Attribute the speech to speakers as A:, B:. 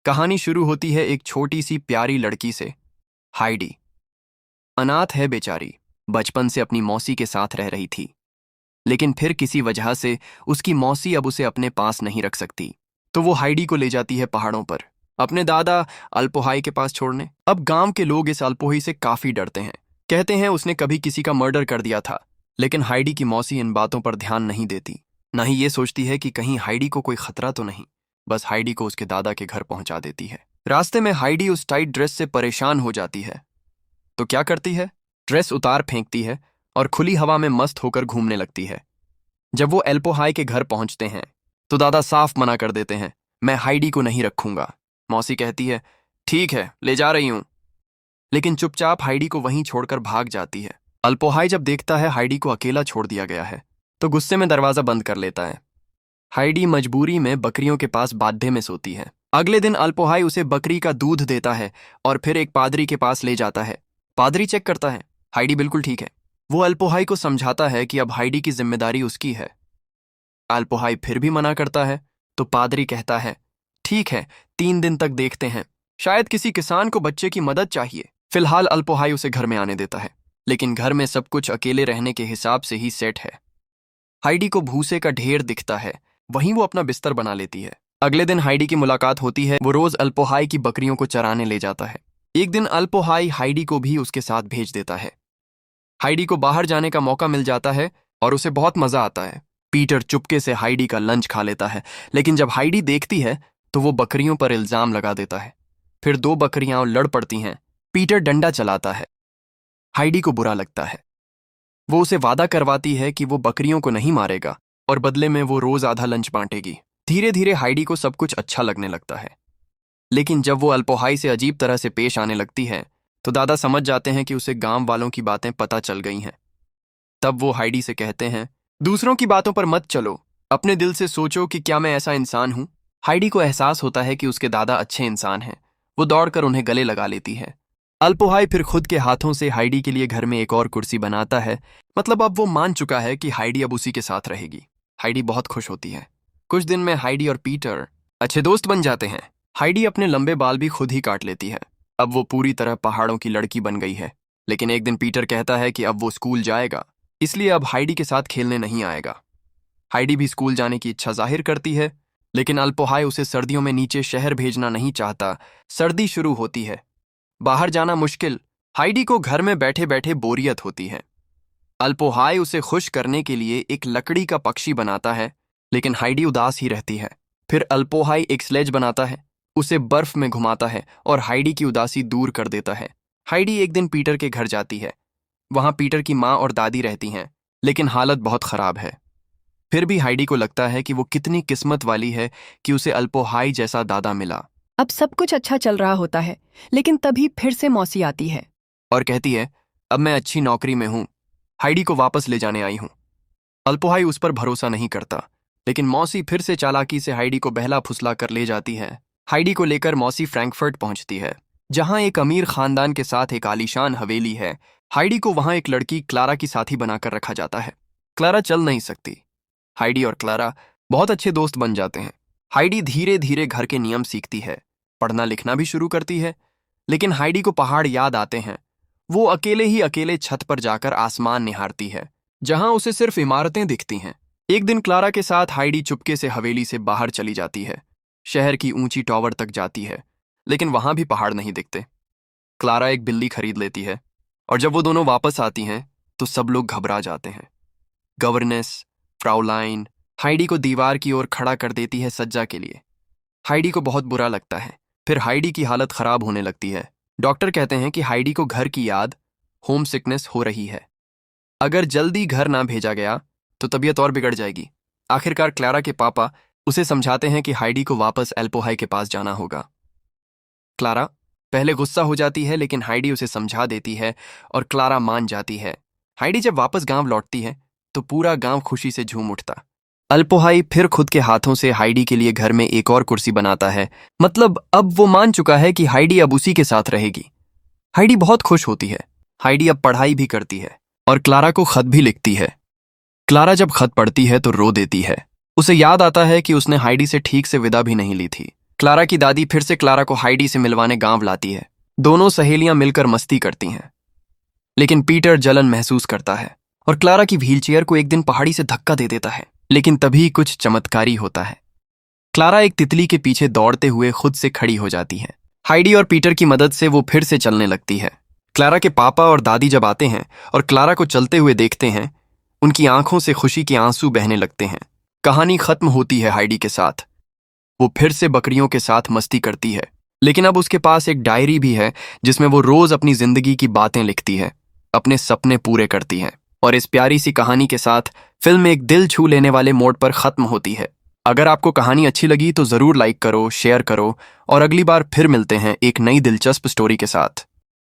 A: कहानी शुरू होती है एक छोटी सी प्यारी लड़की से। हाइडी अनाथ है बेचारी। बचपन से अपनी मौसी के साथ रह रही थी, लेकिन फिर किसी वजह से उसकी मौसी अब उसे अपने पास नहीं रख सकती, तो वो हाइडी को ले जाती है पहाड़ों पर अपने दादा अल्पोहाई के पास छोड़ने। अब गांव के लोग इस अल्पोही से काफी डरते हैं, कहते हैं उसने कभी किसी का मर्डर कर दिया था। लेकिन हाइडी की मौसी इन बातों पर ध्यान नहीं देती, ना ही ये सोचती है कि कहीं हाइडी को कोई खतरा तो नहीं। बस हाइडी को उसके दादा के घर पहुंचा देती है। रास्ते में हाइडी उस टाइट ड्रेस से परेशान हो जाती है, तो क्या करती है, ड्रेस उतार फेंकती है और खुली हवा में मस्त होकर घूमने लगती है। जब वो एल्पोहाई के घर पहुंचते हैं तो दादा साफ मना कर देते हैं, मैं हाइडी को नहीं रखूंगा। मौसी कहती है, ठीक है ले जा रही हूं, लेकिन चुपचाप हाइडी को वहीं छोड़कर भाग जाती है। अल्पोहाई जब देखता है हाइडी को अकेला छोड़ दिया गया है, तो गुस्से में दरवाजा बंद कर लेता है। हाइडी मजबूरी में बकरियों के पास बाड्ढे में सोती है। अगले दिन अल्पोहाई उसे बकरी का दूध देता है और फिर एक पादरी के पास ले जाता है। पादरी चेक करता है, हाइडी बिल्कुल ठीक है। वो अल्पोहाई को समझाता है कि अब हाइडी की जिम्मेदारी उसकी है। अल्पोहाई फिर भी मना करता है, तो पादरी कहता है, ठीक है 3 दिन तक देखते हैं, शायद किसी किसान को बच्चे की मदद चाहिए। फिलहाल अल्पोहाई उसे घर में आने देता है, लेकिन घर में सब कुछ अकेले रहने के हिसाब से ही सेट है। हाइडी को भूसे का ढेर दिखता है, वहीं वो अपना बिस्तर बना लेती है। अगले दिन हाइडी की मुलाकात होती है। वो रोज अल्पोहाई की बकरियों को चराने ले जाता है। एक दिन अल्पोहाई हाइडी को भी उसके साथ भेज देता है। हाइडी को बाहर जाने का मौका मिल जाता है और उसे बहुत मजा आता है। पीटर चुपके से हाइडी का लंच खा लेता है, लेकिन जब हाइडी देखती है तो वो बकरियों पर इल्जाम लगा देता है। फिर 2 बकरियां लड़ पड़ती हैं। पीटर डंडा चलाता है। हाइडी को बुरा लगता है। वो उसे वादा करवाती है कि वो बकरियों को नहीं मारेगा और बदले में वो रोज आधा लंच बांटेगी। धीरे धीरे हाइडी को सब कुछ अच्छा लगने लगता है, लेकिन जब वो अल्पोहाई से अजीब तरह से पेश आने लगती है तो दादा समझ जाते हैं कि उसे गांव वालों की बातें पता चल गई हैं। तब वो हाइडी से कहते हैं, दूसरों की बातों पर मत चलो, अपने दिल से सोचो कि क्या मैं ऐसा इंसान हूं। हाइडी को एहसास होता है कि उसके दादा अच्छे इंसान हैं। वो दौड़कर उन्हें गले लगा लेती है। अल्पोहाई फिर खुद के हाथों से हाइडी के लिए घर में एक और कुर्सी बनाता है। मतलब अब वो मान चुका है कि हाइडी अब उसी के साथ रहेगी। हाइडी बहुत खुश होती है। कुछ दिन में हाइडी और पीटर अच्छे दोस्त बन जाते हैं। हाइडी अपने लंबे बाल भी खुद ही काट लेती है। अब वो पूरी तरह पहाड़ों की लड़की बन गई है। लेकिन एक दिन पीटर कहता है कि अब वो स्कूल जाएगा, इसलिए अब हाइडी के साथ खेलने नहीं आएगा। हाइडी भी स्कूल जाने की इच्छा जाहिर करती है, लेकिन अल्पोहाई उसे सर्दियों में नीचे शहर भेजना नहीं चाहता। सर्दी शुरू होती है, बाहर जाना मुश्किल। हाइडी को घर में बैठे बैठे बोरियत होती है। अल्पोहाई उसे खुश करने के लिए एक लकड़ी का पक्षी बनाता है, लेकिन हाइडी उदास ही रहती है। फिर अल्पोहाई एक स्लेज बनाता है, उसे बर्फ में घुमाता है और हाइडी की उदासी दूर कर देता है। हाइडी एक दिन पीटर के घर जाती है। वहां पीटर की माँ और दादी रहती हैं, लेकिन हालत बहुत खराब है। फिर भी हाइडी को लगता है कि वो कितनी किस्मत वाली है कि उसे अल्पोहाई जैसा दादा मिला।
B: अब सब कुछ अच्छा चल रहा होता है, लेकिन तभी फिर से मौसी आती है
A: और कहती है, अब मैं अच्छी नौकरी में हूं, हाइडी को वापस ले जाने आई हूं। अल्पोहाई उस पर भरोसा नहीं करता, लेकिन मौसी फिर से चालाकी से हाइडी को बहला फुसला कर ले जाती है। हाइडी को लेकर मौसी फ्रैंकफर्ट पहुंचती है, जहां एक अमीर खानदान के साथ एक आलीशान हवेली है। हाइडी को वहां एक लड़की क्लारा की साथी बनाकर रखा जाता है। क्लारा चल नहीं सकती। हाइडी और क्लारा बहुत अच्छे दोस्त बन जाते हैं। हाइडी धीरे धीरे घर के नियम सीखती है, पढ़ना लिखना भी शुरू करती है। लेकिन हाइडी को पहाड़ याद आते हैं। वो अकेले ही अकेले छत पर जाकर आसमान निहारती है, जहां उसे सिर्फ इमारतें दिखती हैं। एक दिन क्लारा के साथ हाइडी चुपके से हवेली से बाहर चली जाती है। शहर की ऊंची टावर तक जाती है, लेकिन वहां भी पहाड़ नहीं दिखते। क्लारा एक बिल्ली खरीद लेती है, और जब वो दोनों वापस आती हैं तो सब लोग घबरा जाते हैं। गवर्नेस फ्राउलाइन हाइडी को दीवार की ओर खड़ा कर देती है सज्जा के लिए। हाइडी को बहुत बुरा लगता है। फिर हाइडी की हालत खराब होने लगती है। डॉक्टर कहते हैं कि हाइडी को घर की याद, होम सिकनेस हो रही है। अगर जल्दी घर ना भेजा गया तो तबीयत और बिगड़ जाएगी। आखिरकार क्लारा के पापा उसे समझाते हैं कि हाइडी को वापस एल्पोहाई के पास जाना होगा। क्लारा पहले गुस्सा हो जाती है, लेकिन हाइडी उसे समझा देती है और क्लारा मान जाती है। हाइडी जब वापस गांव लौटती है तो पूरा गांव खुशी से झूम उठता। अल्पोहाई फिर खुद के हाथों से हाइडी के लिए घर में एक और कुर्सी बनाता है। मतलब अब वो मान चुका है कि हाइडी अब उसी के साथ रहेगी। हाइडी बहुत खुश होती है। हाइडी अब पढ़ाई भी करती है और क्लारा को खत भी लिखती है। क्लारा जब खत पढ़ती है तो रो देती है। उसे याद आता है कि उसने हाइडी से ठीक से विदा भी नहीं ली थी। क्लारा की दादी फिर से क्लारा को हाइडी से मिलवाने गांव लाती है। दोनों सहेलियां मिलकर मस्ती करती हैं, लेकिन पीटर जलन महसूस करता है और क्लारा की व्हीलचेयर को एक दिन पहाड़ी से धक्का दे देता है। लेकिन तभी कुछ चमत्कारी होता है। क्लारा एक तितली के पीछे दौड़ते हुए खुद से खड़ी हो जाती है। हाइडी और पीटर की मदद से वो फिर से चलने लगती है। क्लारा के पापा और दादी जब आते हैं और क्लारा को चलते हुए देखते हैं, उनकी आंखों से खुशी के आंसू बहने लगते हैं। कहानी खत्म होती है हाइडी के साथ। वो फिर से बकरियों के साथ मस्ती करती है, लेकिन अब उसके पास एक डायरी भी है जिसमें वो रोज अपनी जिंदगी की बातें लिखती है, अपने सपने पूरे करती है। और इस प्यारी सी कहानी के साथ फिल्म एक दिल छू लेने वाले मोड पर खत्म होती है। अगर आपको कहानी अच्छी लगी तो जरूर लाइक करो, शेयर करो और अगली बार फिर मिलते हैं एक नई दिलचस्प स्टोरी के साथ।